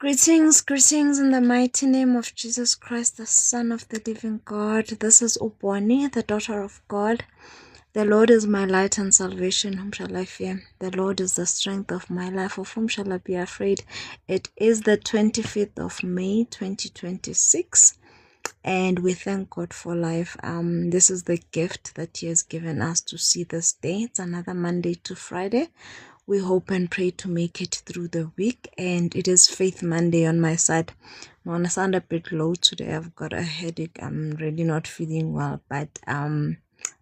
Greetings in the mighty name of Jesus Christ, the Son of the living God. This is Uboni, the daughter of God. The Lord is my light and salvation. Whom shall I fear? The Lord is the strength of my life. Of whom shall I be afraid? It is the 25th of May, 2026. And we thank God for life. This is the gift that He has given us to see this day. It's another Monday to Friday. We hope and pray to make it through the week, and it is Faith Monday on my side. I want to sound a bit low today. I've got a headache. I'm really not feeling well, but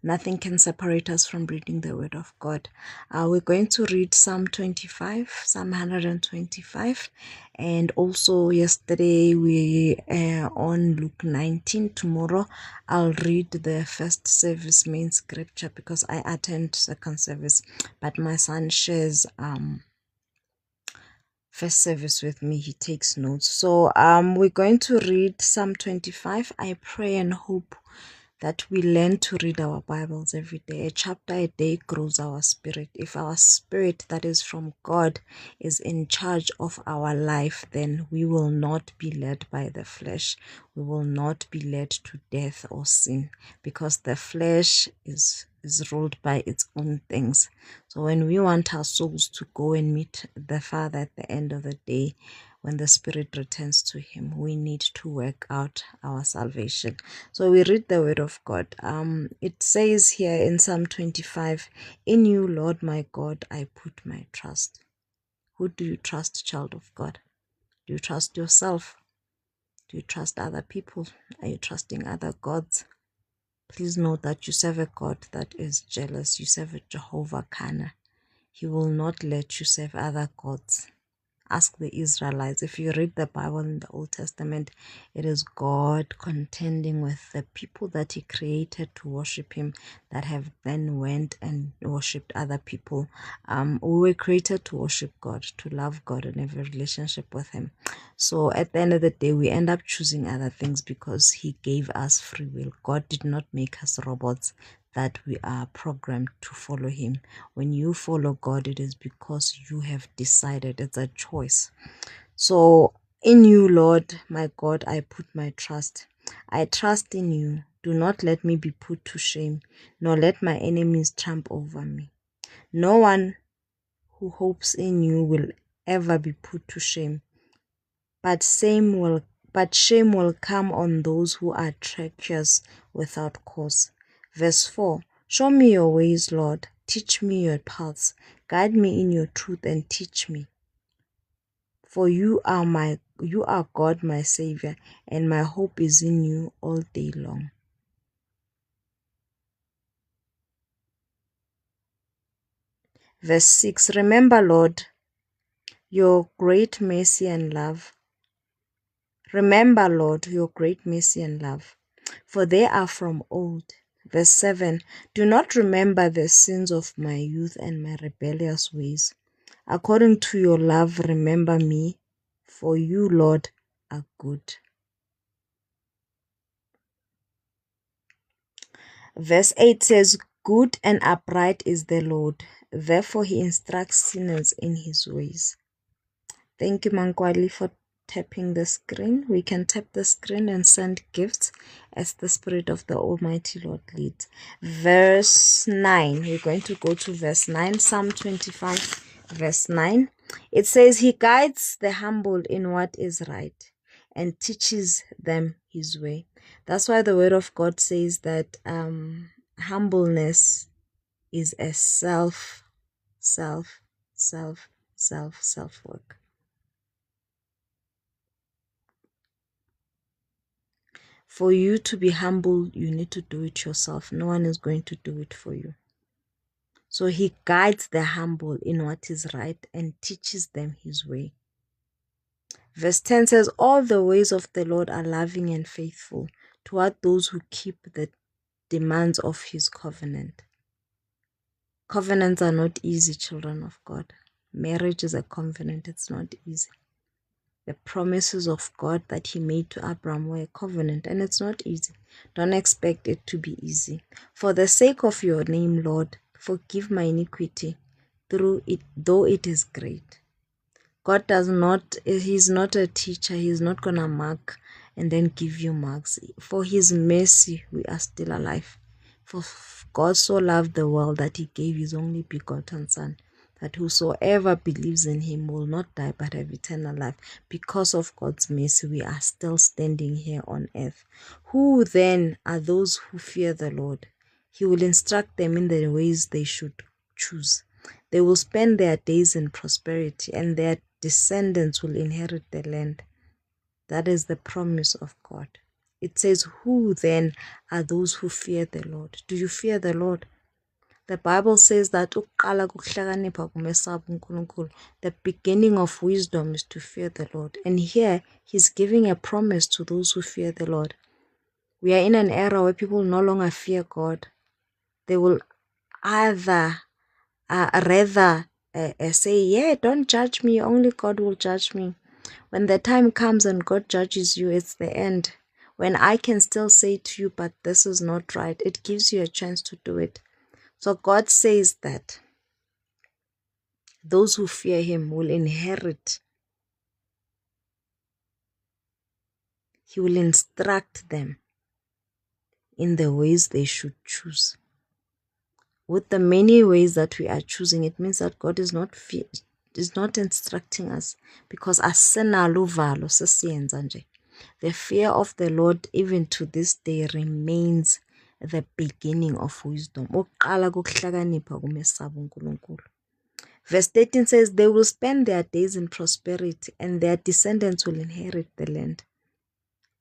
nothing can separate us from reading the Word of God. We're going to read Psalm 25, Psalm 125, and also yesterday we on Luke 19. Tomorrow I'll read the first service main scripture because I attend second service, but my son shares first service with me. He takes notes. So we're going to read Psalm 25. I pray and hope that we learn to read our Bibles every day. A chapter a day grows our spirit. If our spirit that is from God is in charge of our life, then we will not be led by the flesh. We will not be led to death or sin, because the flesh is ruled by its own things. So when we want our souls to go and meet the Father at the end of the day, when the Spirit returns to Him, we need to work out our salvation. So we read the Word of God. It says here in Psalm 25, "In you, Lord my God, I put my trust." Who do you trust, child of God? Do you trust yourself? Do you trust other people? Are you trusting other gods? Please note that you serve a God that is jealous. You serve a Jehovah Kana. He will not let you serve other gods. Ask the Israelites. If you read the Bible in the Old Testament, it is God contending with the people that He created to worship Him, that have then went and worshipped other people. We were created to worship God, to love God and have a relationship with Him. So at the end of the day, we end up choosing other things because He gave us free will. God did not make us robots that we are programmed to follow Him. When you follow God, it is because you have decided. It's a choice. So in you, Lord, my God, I put my trust. I trust in you. Do not let me be put to shame, nor let my enemies trump over me. No one who hopes in you will ever be put to shame, but shame will come on those who are treacherous without cause. Verse 4, show me your ways, Lord. Teach me your paths. Guide me in your truth and teach me. For you are God, my Savior, and my hope is in you all day long. Verse 6, remember, Lord, your great mercy and love. Remember, Lord, your great mercy and love, for they are from old. Verse 7, do not remember the sins of my youth and my rebellious ways. According to your love, remember me, for you, Lord, are good. Verse 8 says, good and upright is the Lord, therefore He instructs sinners in His ways. Thank you, Mankwali, for tapping the screen. We can tap the screen and send gifts as the Spirit of the Almighty Lord leads. Verse 9. We're going to go to verse 9. Psalm 25, verse 9. It says, He guides the humble in what is right and teaches them His way. That's why the Word of God says that humbleness is a self work. For you to be humble, you need to do it yourself. No one is going to do it for you. So He guides the humble in what is right and teaches them His way. Verse 10 says, all the ways of the Lord are loving and faithful toward those who keep the demands of His covenant. Covenants are not easy, children of God. Marriage is a covenant. It's not easy. The promises of God that He made to Abraham were a covenant, and it's not easy. Don't expect it to be easy. For the sake of your name, Lord, forgive my iniquity, though it is great. God does not, He's not a teacher. He's not going to mark and then give you marks. For His mercy, we are still alive. For God so loved the world that He gave His only begotten Son, that whosoever believes in Him will not die but have eternal life. Because of God's mercy, we are still standing here on earth. Who then are those who fear the Lord? He will instruct them in the ways they should choose. They will spend their days in prosperity, and their descendants will inherit the land. That is the promise of God. It says, who then are those who fear the Lord? Do you fear the Lord? The Bible says that the beginning of wisdom is to fear the Lord. And here, He's giving a promise to those who fear the Lord. We are in an era where people no longer fear God. They will rather say, yeah, don't judge me, only God will judge me. When the time comes and God judges you, it's the end. When I can still say to you, but this is not right, it gives you a chance to do it. So God says that those who fear Him will inherit. He will instruct them in the ways they should choose. With the many ways that we are choosing, it means that God is not instructing us because asenalo uvalo sesiyenza nje. The fear of the Lord even to this day remains the beginning of wisdom. Verse 13 says, they will spend their days in prosperity and their descendants will inherit the land.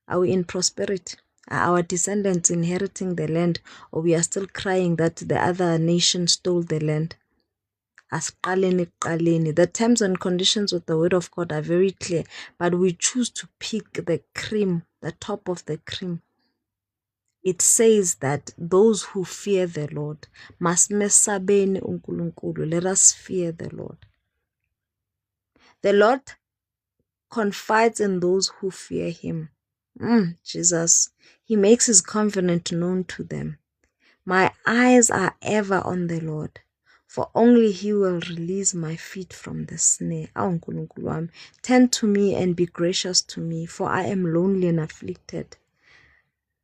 Are we in prosperity? Are our descendants inheriting the land, or we are still crying that the other nation stole the land? The terms and conditions of the word of God are very clear, but we choose to pick the cream, the top of the cream. It says that those who fear the Lord must mesabeni uNkulunkulu. Let us fear the Lord. The Lord confides in those who fear Him. Jesus, He makes His covenant known to them. My eyes are ever on the Lord, for only He will release my feet from the snare. Turn to me and be gracious to me, for I am lonely and afflicted.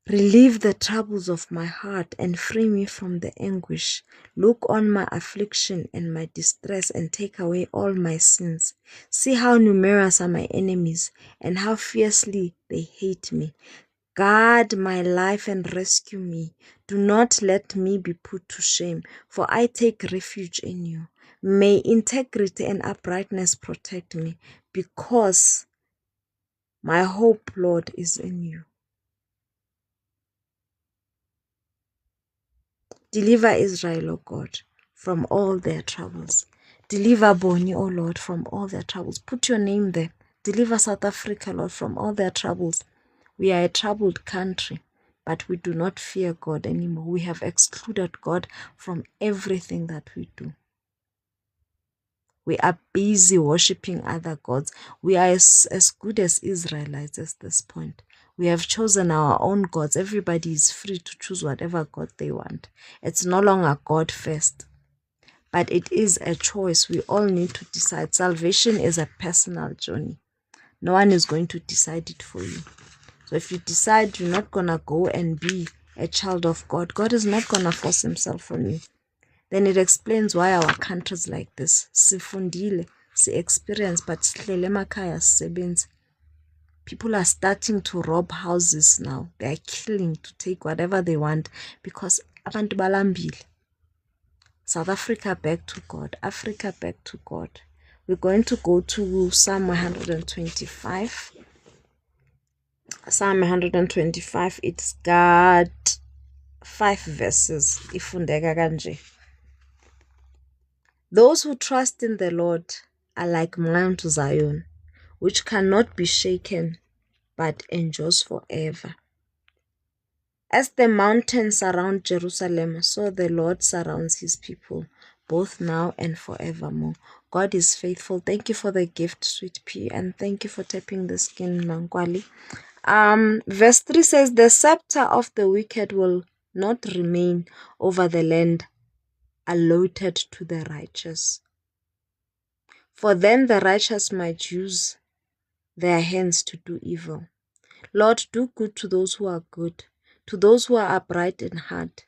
Relieve the troubles of my heart and free me from the anguish. Look on my affliction and my distress and take away all my sins. See how numerous are my enemies and how fiercely they hate me. Guard my life and rescue me. Do not let me be put to shame, for I take refuge in you. May integrity and uprightness protect me, because my hope, Lord, is in you. Deliver Israel, O God, from all their troubles. Deliver Boni, O Lord, from all their troubles. Put your name there. Deliver South Africa, Lord, from all their troubles. We are a troubled country, but we do not fear God anymore. We have excluded God from everything that we do. We are busy worshipping other gods. We are as good as Israelites at this point. We have chosen our own gods. Everybody is free to choose whatever God they want. It's no longer God first, but it is a choice. We all need to decide. Salvation is a personal journey. No one is going to decide it for you. So if you decide you're not going to go and be a child of God, God is not going to force Himself on you. Then it explains why our countries like this. Sifundile, si experience, but sihlele emakhaya sisebenza. People are starting to rob houses now. They are killing to take whatever they want because abantu balambile. South Africa, back to God. Africa, back to God. We're going to go to Psalm 125. Psalm 125, it's got 5 verses. Ifundeka kanje. Those who trust in the Lord are like Mount Zion, which cannot be shaken, but endures forever. As the mountains surround Jerusalem, so the Lord surrounds His people, both now and forevermore. God is faithful. Thank you for the gift, Sweet Pea, and thank you for tapping the skin, Mankwali. Verse 3 says, the scepter of the wicked will not remain over the land allotted to the righteous. For then the righteous might use their hands to do evil. Lord, do good to those who are good, to those who are upright in heart.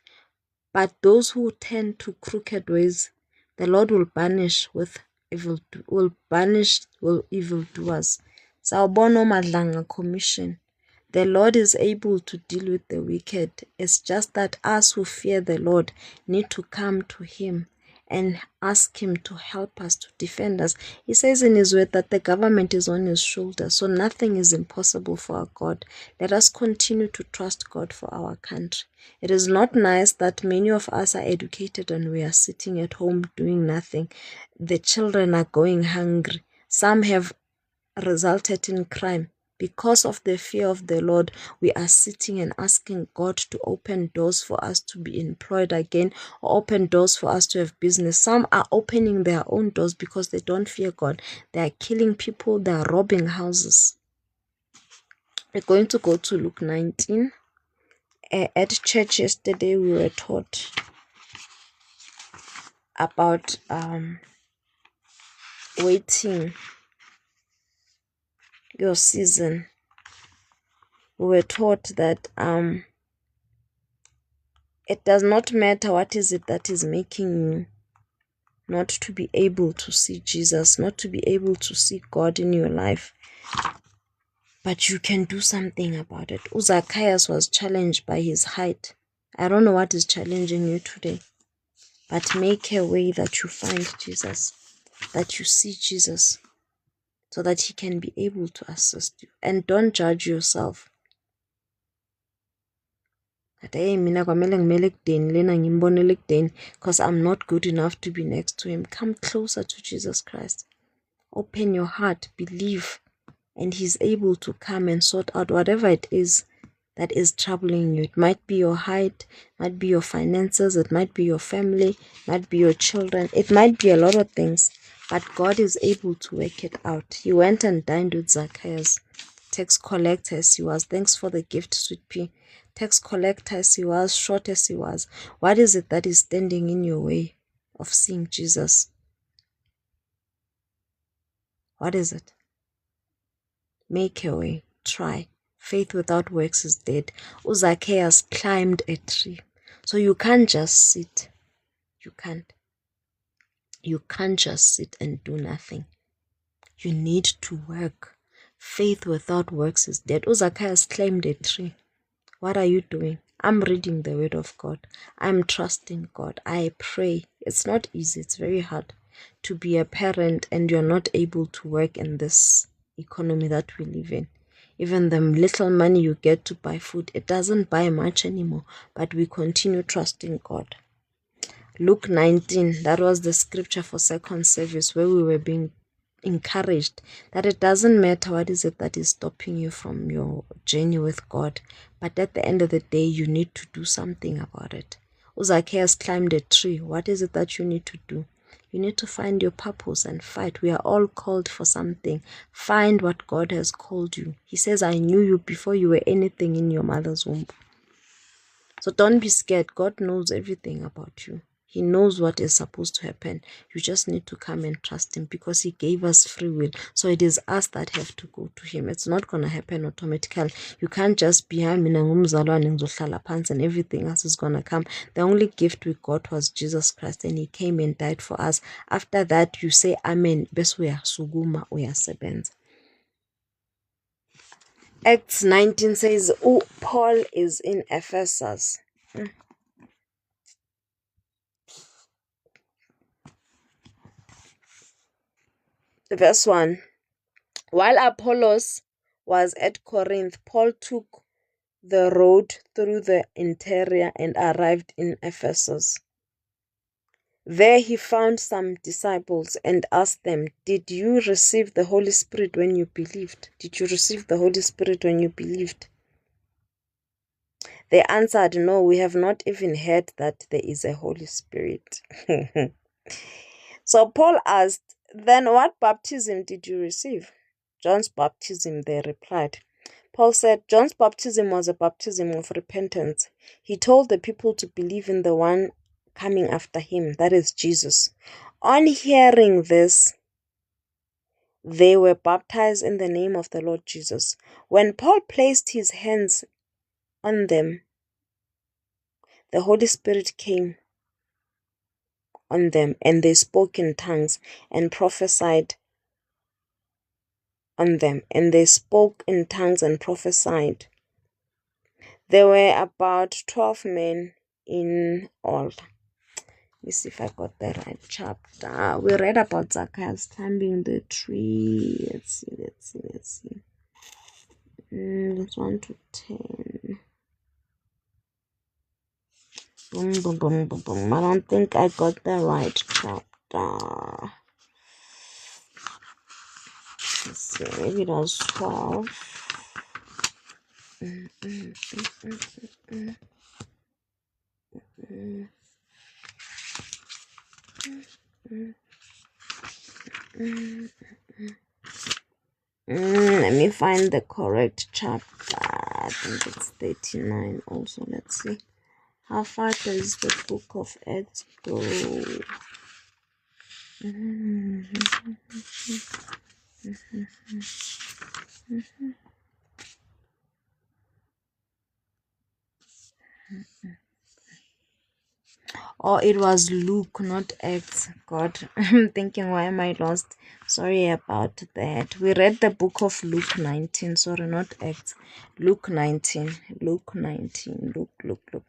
But those who turn to crooked ways, the Lord will banish evildoers. Sawubona Madlanga Commission. The Lord is able to deal with the wicked. It's just that us who fear the Lord need to come to Him and ask Him to help us, to defend us. He says in His word that the government is on His shoulders, so nothing is impossible for our God. Let us continue to trust God for our country. It is not nice that many of us are educated and we are sitting at home doing nothing. The children are going hungry. Some have resulted in crime. Because of the fear of the Lord, we are sitting and asking God to open doors for us to be employed again, or open doors for us to have business. Some are opening their own doors because they don't fear God. They are killing people, they are robbing houses. We're going to go to Luke 19. At church yesterday, we were taught about waiting your season. We were taught that it does not matter what is it that is making you not to be able to see Jesus, not to be able to see God in your life, but you can do something about it. Zacchaeus was challenged by his height. I don't know what is challenging you today, but make a way that you find Jesus, that you see Jesus, so that He can be able to assist you. And don't judge yourself. Because I'm not good enough to be next to Him. Come closer to Jesus Christ. Open your heart, believe, and He's able to come and sort out whatever it is that is troubling you. It might be your height, it might be your finances, it might be your family, it might be your children, it might be a lot of things, but God is able to work it out. He went and dined with Zacchaeus, tax collector as he was. Thanks for the gift, Sweet Pea. Tax collector as he was, short as he was. What is it that is standing in your way of seeing Jesus? What is it? Make a way. Try. Faith without works is dead. Zacchaeus climbed a tree. So you can't just sit. You can't. You can't just sit and do nothing. You need to work. Faith without works is dead. Zacchaeus climbed a tree. What are you doing? I'm reading the word of God. I'm trusting God. I pray. It's not easy. It's very hard to be a parent and you're not able to work in this economy that we live in. Even the little money you get to buy food, it doesn't buy much anymore, but we continue trusting God. Luke 19, that was the scripture for second service where we were being encouraged that it doesn't matter what is it that is stopping you from your journey with God, but at the end of the day, you need to do something about it. Zacchaeus climbed a tree. What is it that you need to do? You need to find your purpose and fight. We are all called for something. Find what God has called you. He says, I knew you before you were anything in your mother's womb. So don't be scared. God knows everything about you. He knows what is supposed to happen. You just need to come and trust Him because He gave us free will. So it is us that have to go to Him. It's not going to happen automatically. You can't just be and everything else is going to come. The only gift we got was Jesus Christ, and He came and died for us. After that, you say Amen. Bes uyasukuma uyasebenza. Acts 19 says, Paul is in Ephesus. Verse 1. While Apollos was at Corinth, Paul took the road through the interior and arrived in Ephesus. There he found some disciples and asked them, Did you receive the Holy Spirit when you believed? Did you receive the Holy Spirit when you believed? They answered, No, we have not even heard that there is a Holy Spirit. So Paul asked, Then what baptism did you receive? John's baptism, they replied. Paul said, John's baptism was a baptism of repentance. He told the people to believe in the one coming after him, that is Jesus. On hearing this, They were baptized in the name of the Lord Jesus. When Paul placed his hands on them, the Holy Spirit came on them, and they spoke in tongues and prophesied on them. And they spoke in tongues and prophesied. There were about 12 men in all. Let me see if I got the right chapter. We read about Zacchaeus climbing the tree. Let's see. It's 1 to 10. Boom, boom, boom, boom, boom. I don't think I got the right chapter. Let's see, maybe it was 12. Let me find the correct chapter. I think it's 39 also. Let's see. How far does the book of Acts go? Oh, it was Luke, not Acts. God, I'm thinking, why am I lost? Sorry about that. We read the book of Luke 19. Sorry, not Acts. Luke 19. Luke 19. Luke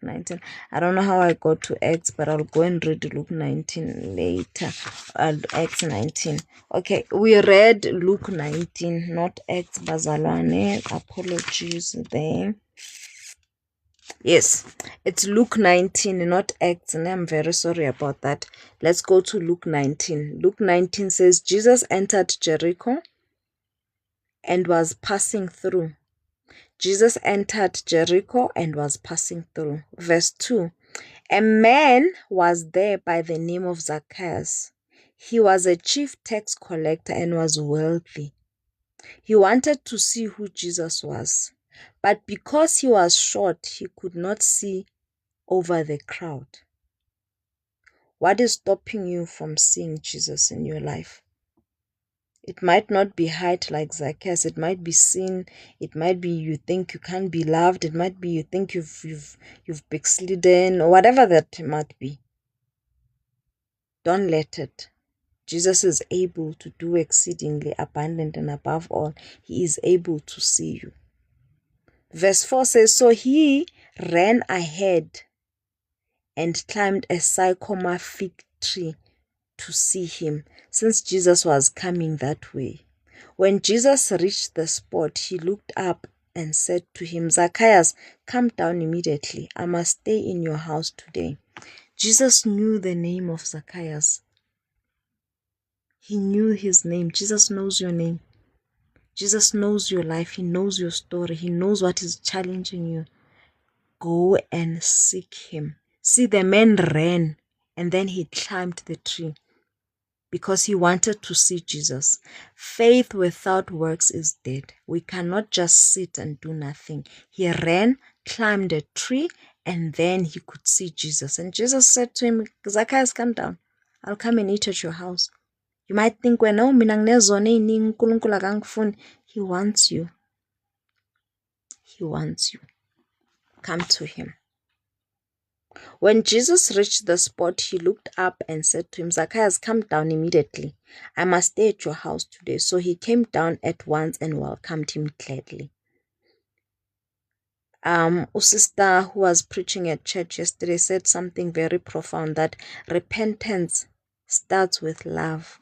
19. I don't know how I got to Acts, but I'll go and read Luke 19 later. Acts 19. Okay, we read Luke 19, not Acts. Bazalwane. Apologies there. Yes, it's Luke 19, not Acts, and I'm very sorry about that. Let's go to Luke 19. Luke 19 says, Jesus entered Jericho and was passing through. Jesus entered Jericho and was passing through. Verse 2, a man was there by the name of Zacchaeus. He was a chief tax collector and was wealthy. He wanted to see who Jesus was, but because he was short, he could not see over the crowd. What is stopping you from seeing Jesus in your life? It might not be height like Zacchaeus. It might be sin. It might be you think you can't be loved. It might be you think you've backslidden, or whatever that might be. Don't let it. Jesus is able to do exceedingly abundant and above all, he is able to see you. Verse 4 says, so he ran ahead and climbed a sycamore fig tree to see him, since Jesus was coming that way. When Jesus reached the spot, he looked up and said to him, Zacchaeus, come down immediately. I must stay in your house today. Jesus knew the name of Zacchaeus. He knew his name. Jesus knows your name. Jesus knows your life. He knows your story. He knows what is challenging you. Go and seek him. See, the man ran and then he climbed the tree because he wanted to see Jesus. Faith without works is dead. We cannot just sit and do nothing. He ran, climbed a tree, and then he could see Jesus. And Jesus said to him, Zacchaeus, come down. I'll come and eat at your house. You might think, well, no, he wants you. He wants you. Come to him. When Jesus reached the spot, he looked up and said to him, Zacchaeus, come down immediately. I must stay at your house today. So he came down at once and welcomed him gladly. Sister who was preaching at church yesterday said something very profound, that repentance starts with love.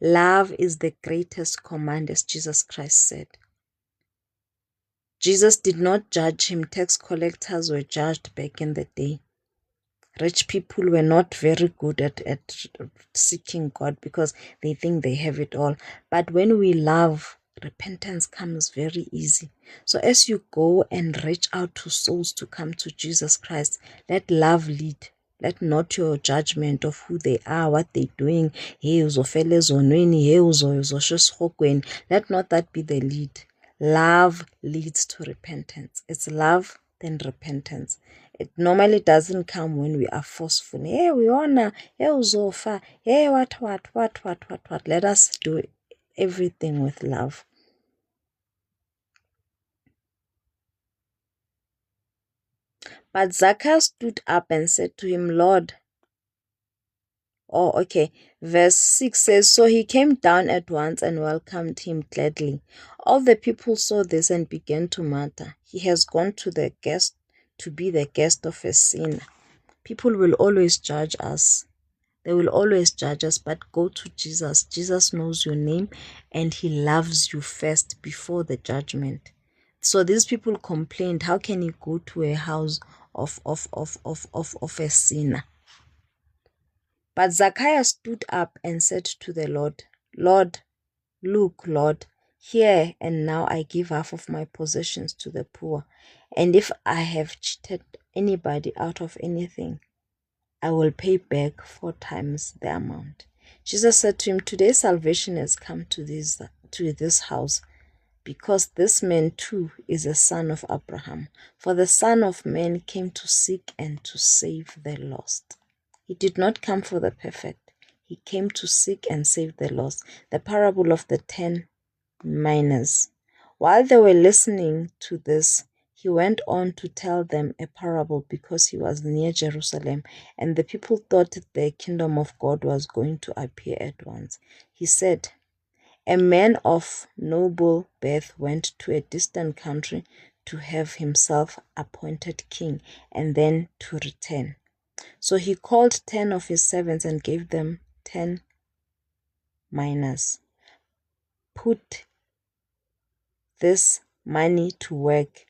Love is the greatest command, as Jesus Christ said. Jesus did not judge him. Tax collectors were judged back in the day. Rich people were not very good at seeking God because they think they have it all. But when we love, repentance comes very easy. So as you go and reach out to souls to come to Jesus Christ, let love lead. Let not your judgment of who they are, what they're doing, let not that be the lead. Love leads to repentance. It's love, then repentance. It normally doesn't come when we are forceful. Hey, we honor. Hey, uzofa. Hey, what. Let us do everything with love. But Zacchaeus stood up and said to him, Lord. Oh, okay. Verse 6 says, So he came down at once and welcomed him gladly. All the people saw this and began to mutter, He has gone to be the guest of a sinner. People will always judge us. They will always judge us, but go to Jesus. Jesus knows your name and he loves you first before the judgment. So these people complained, how can you go to a house of a sinner? But Zacchaeus stood up and said to the Lord, Lord, look, Lord, here and now I give half of my possessions to the poor. And if I have cheated anybody out of anything, I will pay back 4 times the amount. Jesus said to him, Today salvation has come to this house, because this man too is a son of Abraham. For the Son of Man came to seek and to save the lost. He did not come for the perfect. He came to seek and save the lost. The parable of the 10 minas. While they were listening to this, he went on to tell them a parable because he was near Jerusalem, and the people thought the kingdom of God was going to appear at once. He said, A man of noble birth went to a distant country to have himself appointed king and then to return. So he called 10 of his servants and gave them 10 minas. Put this money to work,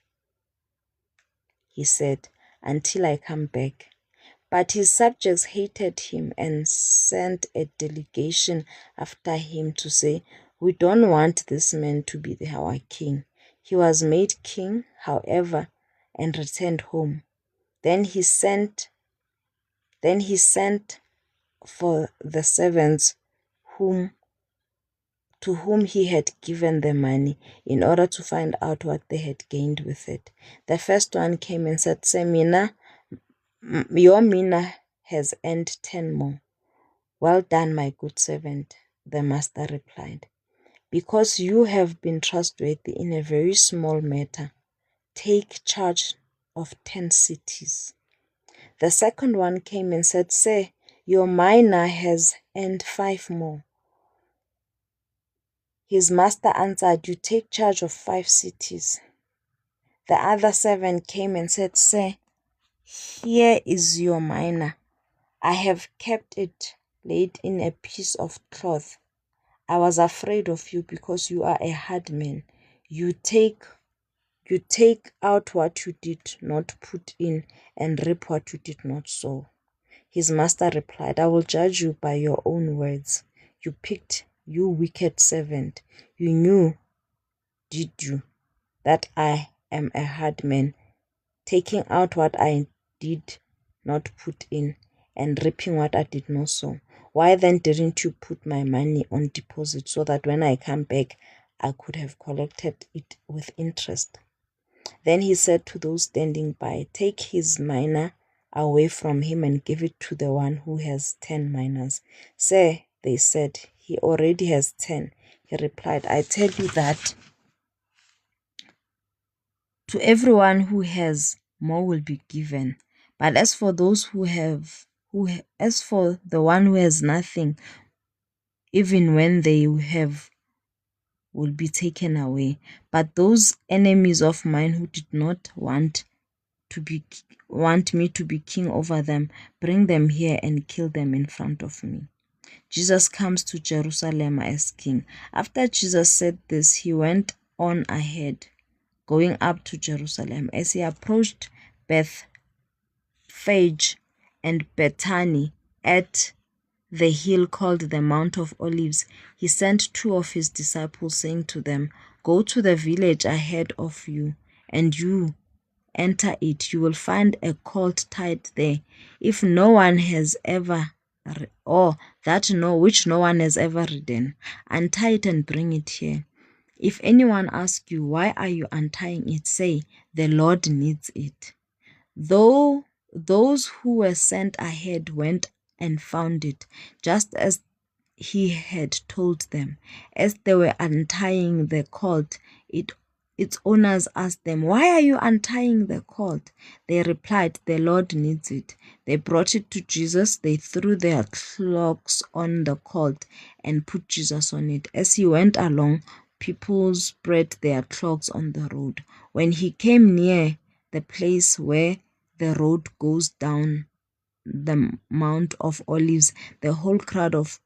he said, until I come back. But his subjects hated him and sent a delegation after him to say, We don't want this man to be our king. He was made king, however, and returned home. Then he sent for the servants to whom he had given the money, in order to find out what they had gained with it. The first one came and said, Say, your mina has earned 10 more. Well done, my good servant, the master replied. Because you have been trustworthy in a very small matter, take charge of 10 cities. The second one came and said, Say, your mina has earned 5 more. His master answered, You take charge of 5 cities. The other 7 came and said, Sir, here is your mina. I have kept it laid in a piece of cloth. I was afraid of you because you are a hard man. You take out what you did not put in and reap what you did not sow. His master replied, I will judge you by your own words. You wicked servant. You knew, did you, that I am a hard man, taking out what I did not put in and reaping what I did not sow? Why then didn't you put my money on deposit so that when I come back, I could have collected it with interest? Then he said to those standing by, Take his mina away from him and give it to the one who has 10 minas. Sir, they said, he already has 10. He replied, I tell you that to everyone who has, more will be given. But as for the one who has nothing, even when they have, will be taken away. But those enemies of mine who did not want me to be king over them, bring them here and kill them in front of me. Jesus comes to Jerusalem as king. After Jesus said this, he went on ahead, going up to Jerusalem. As he approached Bethphage and Bethany at the hill called the Mount of Olives, he sent 2 of his disciples, saying to them, Go to the village ahead of you, and you enter it. You will find a colt tied there, if no one has ever, which no one has ever ridden. Untie it and bring it here. If anyone asks you, Why are you untying it? Say, The Lord needs it. Though those who were sent ahead went and found it, just as he had told them. As they were untying the cord, its owners asked them, "Why are you untying the cord?" They replied, "The Lord needs it." They brought it to Jesus. They threw their cloaks on the cord and put Jesus on it. As he went along, people spread their cloaks on the road. When he came near the place where the road goes down the Mount of Olives, the whole crowd of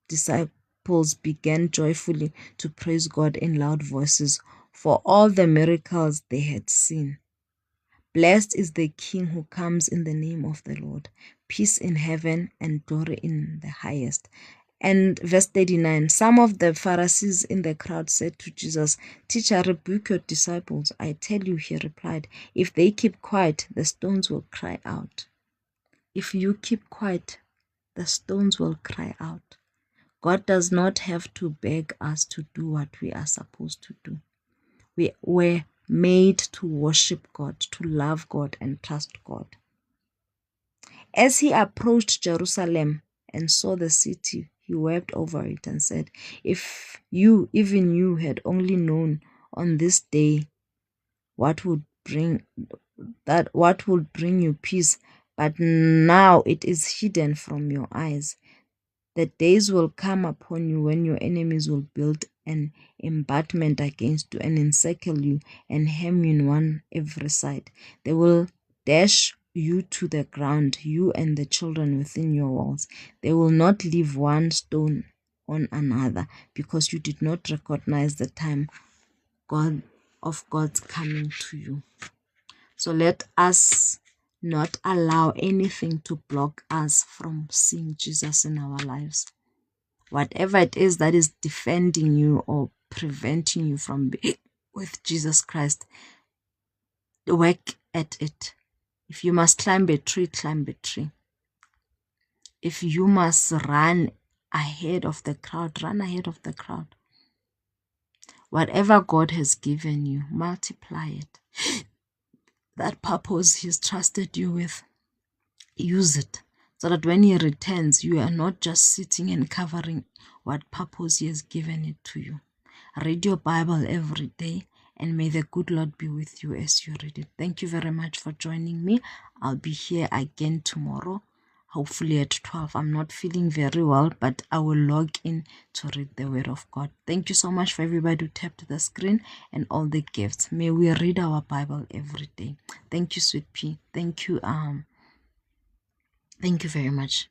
disciples began joyfully to praise God in loud voices for all the miracles they had seen. Blessed is the King who comes in the name of the Lord. Peace in heaven and glory in the highest. And verse 39, some of the Pharisees in the crowd said to Jesus, "Teacher, rebuke your disciples." "I tell you," he replied, "if they keep quiet, the stones will cry out." If you keep quiet, the stones will cry out. God does not have to beg us to do what we are supposed to do. We were made to worship God, to love God, and trust God. As he approached Jerusalem and saw the city, he wept over it and said, "If you, even you, had only known on this day what would bring you peace, but now it is hidden from your eyes. The days will come upon you when your enemies will build an embankment against you and encircle you and hem you on every side. They will dash you to the ground, you and the children within your walls. They will not leave one stone on another, because you did not recognize the time of God's coming to you." So let us not allow anything to block us from seeing Jesus in our lives. Whatever it is that is defending you or preventing you from being with Jesus Christ, work at it. If you must climb a tree, climb a tree. If you must run ahead of the crowd, run ahead of the crowd. Whatever God has given you, multiply it. That purpose He's trusted you with, use it, so that when He returns, you are not just sitting and covering what purpose He has given it to you. Read your Bible every day, and may the good Lord be with you as you read it. Thank you very much for joining me. I'll be here again tomorrow, hopefully at 12. I'm not feeling very well, but I will log in to read the Word of God. Thank you so much for everybody who tapped the screen and all the gifts. May we read our Bible every day. Thank you, Sweet P. Thank you very much.